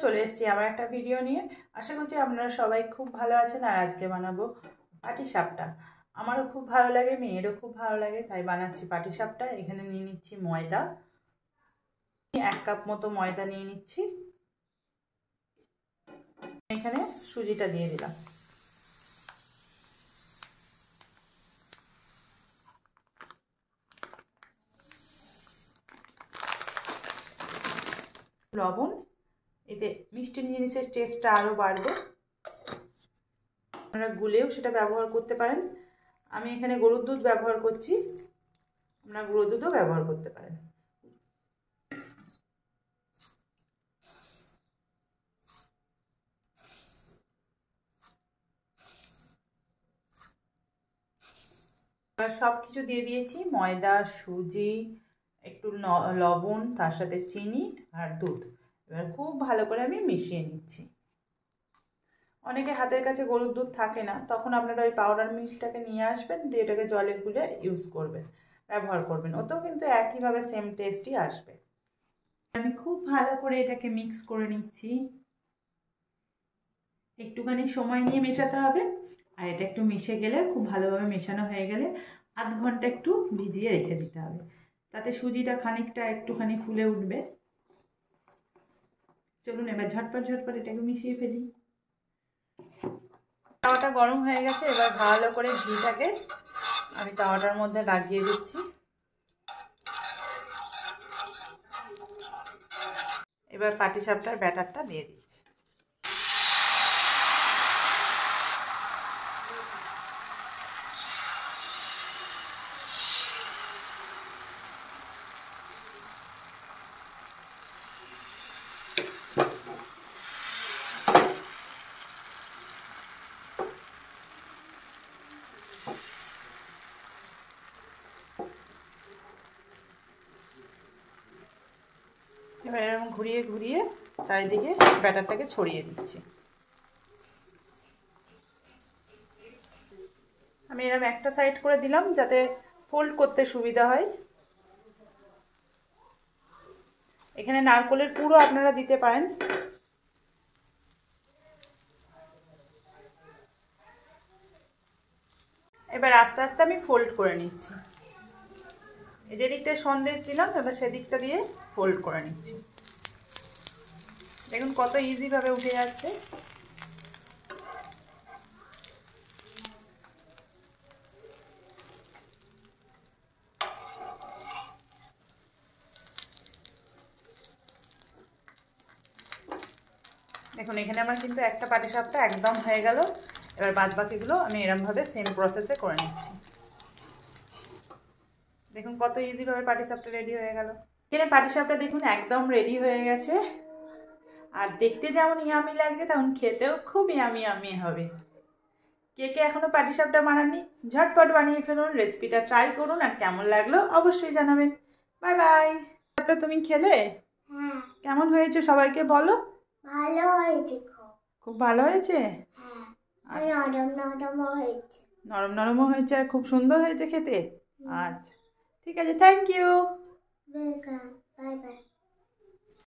চলে এসেছি আবার একটা ভিডিও নিয়ে। আশা করছি আপনারা সবাই খুব ভালো আছেন। আর আজকে বানাবো পাটিসাপটা। আমারও খুব ভালো লাগে, মেয়েরও খুব ভালো লাগে, তাই বানাচ্ছি পাটিসাপটা। এখানে নিয়ে নিচ্ছি ময়দা, 1 কাপ মতো ময়দা নিয়ে নিচ্ছি। এখানে সুজিটা দিয়ে দিলাম। লবণ, এতে মিষ্টি জিনিসের টেস্টটা আরও বাড়বে। আপনারা গুলেও সেটা ব্যবহার করতে পারেন। আমি এখানে গরুর দুধ ব্যবহার করছি, আপনারা গুঁড়ো দুধও ব্যবহার করতে পারেন। সব কিছু দিয়ে দিয়েছি, ময়দা, সুজি, একটু লবণ, তার সাথে চিনি আর দুধ। এবার খুব ভালো করে আমি মিশিয়ে নিচ্ছি। অনেকে হাতের কাছে গরুর দুধ থাকে না, তখন আপনারা ওই পাউডার মিল্কটাকে নিয়ে আসবেন, দিয়ে এটাকে জলে গুলে ইউজ করবেন, ব্যবহার করবেন। ওতেও কিন্তু একইভাবে সেম টেস্টই আসবে। আমি খুব ভালো করে এটাকে মিক্স করে নিচ্ছি। একটুখানি সময় নিয়ে মেশাতে হবে। আর এটা একটু মিশে গেলে, খুব ভালোভাবে মেশানো হয়ে গেলে, আধ ঘন্টা একটু ভিজিয়ে রেখে দিতে হবে, তাতে সুজিটা খানিকটা একটুখানি ফুলে উঠবে। চলুন এবার ঝটপট এটাকে মিশিয়ে ফেলি। তাওয়াটা গরম হয়ে গেছে, এবার ভালো করে ঘিটাকে আমি তাওয়াটার মধ্যে লাগিয়ে দিচ্ছি। এবার পাটিসাপটার ব্যাটারটা দিয়ে দিচ্ছি। এবার এরকম ঘুরিয়ে ঘুরিয়ে চারিদিকে ব্যাটারটাকে ছড়িয়ে দিচ্ছি। আমি এরকম একটা সাইড করে দিলাম যাতে ফোল্ড করতে সুবিধা হয়। এখানে নারকেলের পুরো আপনারা দিতে পারেন। এবার আস্তে আস্তে আমি ফোল্ড করে নিচ্ছি। এই যে দিকটা সন্দেশ দিলাম, এবার সেদিকটা দিয়ে ফোল্ড করে নিচ্ছি। দেখুন কত ইজিভাবে উঠে যাচ্ছে। দেখুন এখানে আমার কিন্তু একটা পাটিসাপটা একদম হয়ে গেল। এবার বাদ বাকিগুলো আমি এরমভাবে সেম প্রসেসে করে নিচ্ছি। দেখুন কত ইজিভাবে পাটিসাপটা রেডি হয়ে গেল। এখানে পাটিসাপটা দেখুন একদম রেডি হয়ে গেছে। আর দেখতে যেমন ইয়ামি লাগছে, তেমন খেতেও খুব ইয়ামি হবে। কে কে এখনো পাটিসাপটা বানাননি, ঝটপট বানিয়ে ফেলুন, রেসিপিটা ট্রাই করুন, আর কেমন লাগলো অবশ্যই জানাবেন। Bye bye. তুমি খেলে? হ্যাঁ। কেমন হয়েছে সবাইকে বলো। ভালো হয়েছে, খুব ভালো হয়েছে। হ্যাঁ, নরম হয়েছে। নরমও হয়েছে আর খুব সুন্দর হয়েছে খেতে। আচ্ছা ঠিক আছে, thank you. Welcome, bye by.